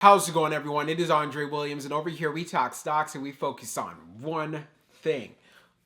How's it going, everyone? It is Andre Williams, and over here we talk stocks and we focus on one thing.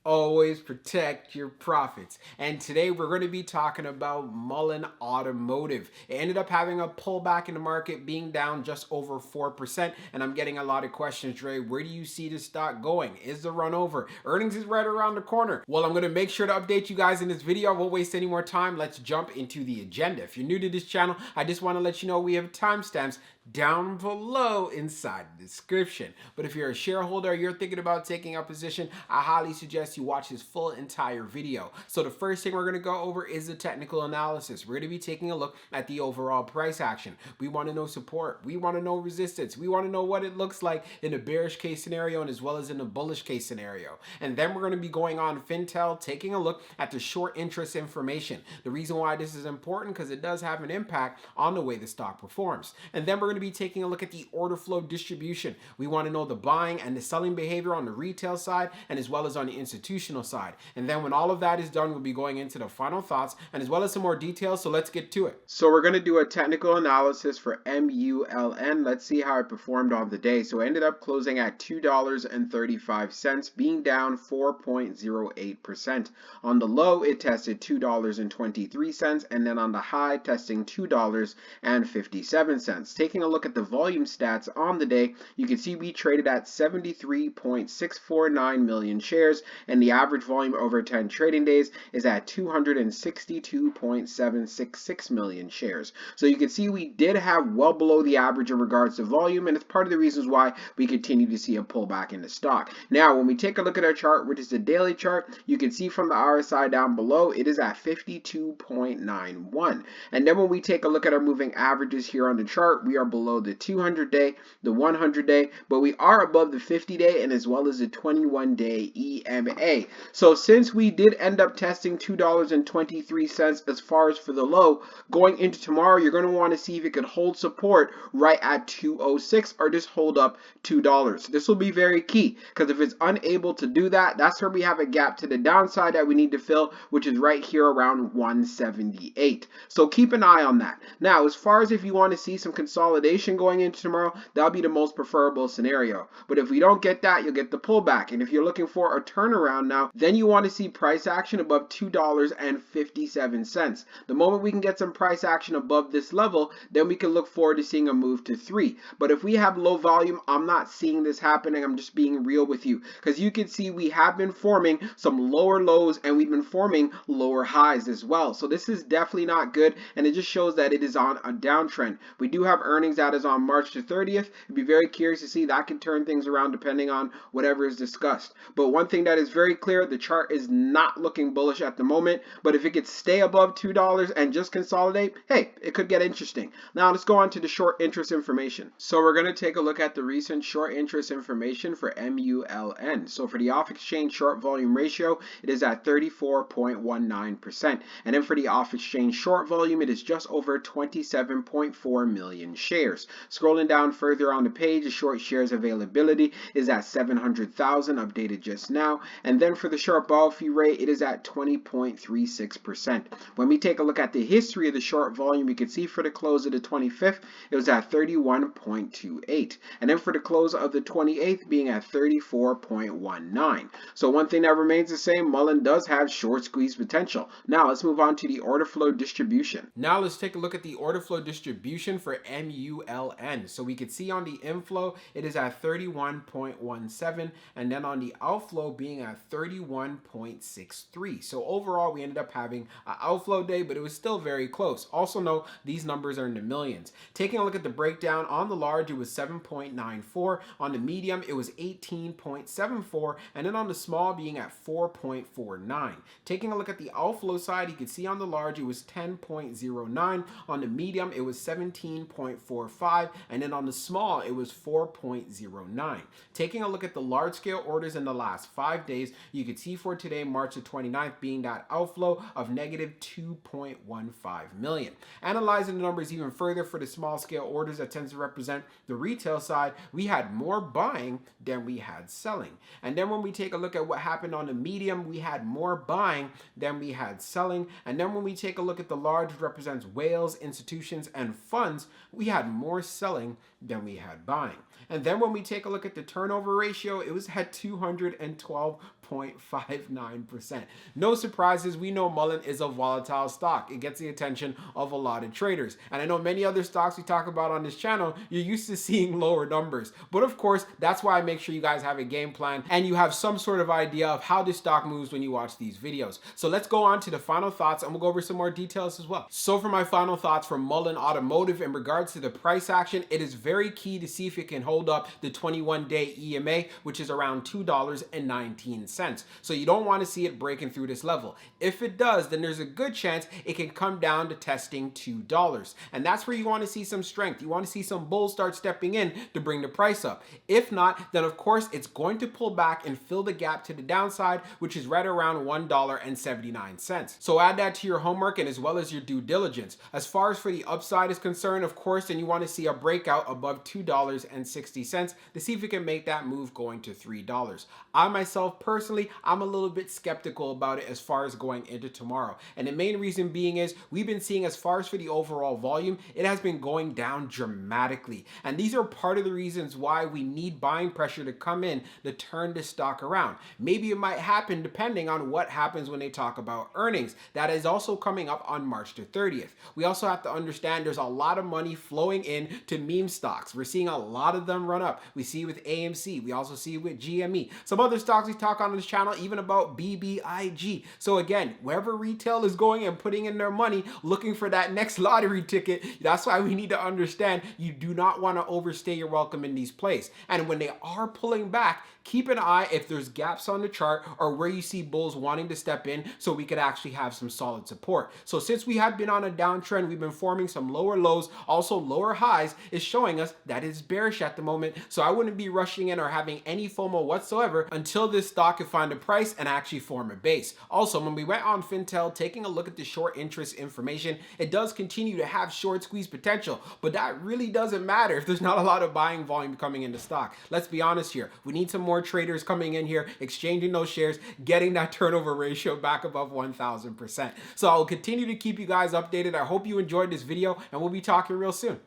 Always protect your profits. And today we're going to be talking about Mullen Automotive. It ended up having a pullback in the market, being down just over 4%. And I'm getting a lot of questions, Dre. Where do you see this stock going? Is the run over? Earnings is right around the corner. Well, I'm going to make sure to update you guys in this video. I won't waste any more time. Let's jump into the agenda. If you're new to this channel, I just want to let you know we have timestamps down below inside the description. But if you're a shareholder, you're thinking about taking a position, I highly suggest you watch this full entire video. So the first thing we're going to go over is the technical analysis. We're going to be taking a look at the overall price action. We want to know support. We want to know resistance. We want to know what it looks like in a bearish case scenario and as well as in a bullish case scenario. And then we're going to be going on Fintel, taking a look at the short interest information. The reason why this is important because it does have an impact on the way the stock performs. And then we're going to be taking a look at the order flow distribution. We want to know the buying and the selling behavior on the retail side and as well as on the institutional side. And then when all of that is done, we'll be going into the final thoughts and as well as some more details. So let's get to it. So we're going to do a technical analysis for MULN. Let's see how it performed on the day. So it ended up closing at $2.35, being down 4.08%. On the low, it tested $2.23, and then on the high, testing $2.57. Taking a look at the volume stats on the day, you can see we traded at 73.649 million shares, and the average volume over 10 trading days is at 262.766 million shares. So you can see we did have well below the average in regards to volume, and it's part of the reasons why we continue to see a pullback in the stock. Now, when we take a look at our chart, which is the daily chart, you can see from the RSI down below, it is at 52.91. And then when we take a look at our moving averages here on the chart, we are below the 200-day, the 100-day, but we are above the 50-day and as well as the 21-day EMA. So since we did end up testing $2.23 as far as for the low, going into tomorrow, you're going to want to see if it could hold support right at 206 or just hold up $2. This will be very key because if it's unable to do that, that's where we have a gap to the downside that we need to fill, which is right here around 178. So keep an eye on that. Now, as far as if you want to see some consolidation going into tomorrow, that'll be the most preferable scenario. But if we don't get that, you'll get the pullback. And if you're looking for a turnaround now, then you want to see price action above $2.57. The moment we can get some price action above this level, then we can look forward to seeing a move to 3. But if we have low volume, I'm not seeing this happening. I'm just being real with you. Because you can see we have been forming some lower lows and we've been forming lower highs as well. So this is definitely not good, and it just shows that it is on a downtrend. We do have earnings that is on March the 30th. I'd be very curious to see that can turn things around depending on whatever is discussed. But one thing that is very clear, the chart is not looking bullish at the moment, but if it could stay above $2 and just consolidate, hey, it could get interesting. Now let's go on to the short interest information. So we're going to take a look at the recent short interest information for MULN. So for the off-exchange short volume ratio, it is at 34.19%. And then for the off-exchange short volume, it is just over 27.4 million shares. Scrolling down further on the page, the short shares availability is at 700,000, updated just now. And then for the short borrow fee rate, it is at 20.36%. When we take a look at the history of the short volume, you can see for the close of the 25th, it was at 31.28. And then for the close of the 28th, being at 34.19. So one thing that remains the same, Mullen does have short squeeze potential. Now let's move on to the order flow distribution. Now let's take a look at the order flow distribution for MULN. So we can see on the inflow, it is at 31.17, and then on the outflow being at 31.63. So overall, we ended up having an outflow day, but it was still very close. Also note, these numbers are in the millions. Taking a look at the breakdown, on the large, it was 7.94. On the medium, it was 18.74, and then on the small being at 4.49. Taking a look at the outflow side, you can see on the large, it was 10.09. On the medium, it was 17.45, and then on the small, it was 4.09. Taking a look at the large scale orders in the last 5 days, you can see for today, March the 29th, being that outflow of negative 2.15 million. Analyzing the numbers even further for the small scale orders that tends to represent the retail side, we had more buying than we had selling. And then when we take a look at what happened on the medium, we had more buying than we had selling. And then when we take a look at the large, which represents whales, institutions, and funds, we had had more selling than we had buying. And then when we take a look at the turnover ratio, it was at 212.59%. No surprises, we know Mullen is a volatile stock. It gets the attention of a lot of traders. And I know many other stocks we talk about on this channel, you're used to seeing lower numbers. But of course, that's why I make sure you guys have a game plan and you have some sort of idea of how this stock moves when you watch these videos. So let's go on to the final thoughts and we'll go over some more details as well. So for my final thoughts from Mullen Automotive in regards to the price action, it is very key to see if it can hold up the 21-day EMA, which is around $2.19. So you don't want to see it breaking through this level. If it does, then there's a good chance it can come down to testing $2. And that's where you want to see some strength. You want to see some bulls start stepping in to bring the price up. If not, then of course it's going to pull back and fill the gap to the downside, which is right around $1.79. So add that to your homework and as well as your due diligence. As far as for the upside is concerned, of course, then you want to see a breakout above $2.60 to see if we can make that move going to $3. I myself personally, I'm a little bit skeptical about it as far as going into tomorrow. And the main reason being is we've been seeing, as far as for the overall volume, it has been going down dramatically. And these are part of the reasons why we need buying pressure to come in to turn this stock around. Maybe it might happen depending on what happens when they talk about earnings. That is also coming up on March the 30th. We also have to understand there's a lot of money flowing in to meme stocks. We're seeing a lot of them run up. We see with AMC. We also see with GME. Some other stocks we talk on this channel, even about BBIG. So again, wherever retail is going and putting in their money, looking for that next lottery ticket, that's why we need to understand you do not want to overstay your welcome in these plays. And when they are pulling back, keep an eye if there's gaps on the chart or where you see bulls wanting to step in so we could actually have some solid support. So since we have been on a downtrend, we've been forming some lower lows, also lower highs, is showing us that it's bearish at the moment. So I wouldn't be rushing in or having any FOMO whatsoever until this stock can find a price and actually form a base. Also, when we went on Fintel, taking a look at the short interest information, it does continue to have short squeeze potential, but that really doesn't matter if there's not a lot of buying volume coming into stock. Let's be honest here. We need some more traders coming in here, exchanging those shares, getting that turnover ratio back above 1,000%. So I'll continue to keep you guys updated. I hope you enjoyed this video and we'll be talking real soon.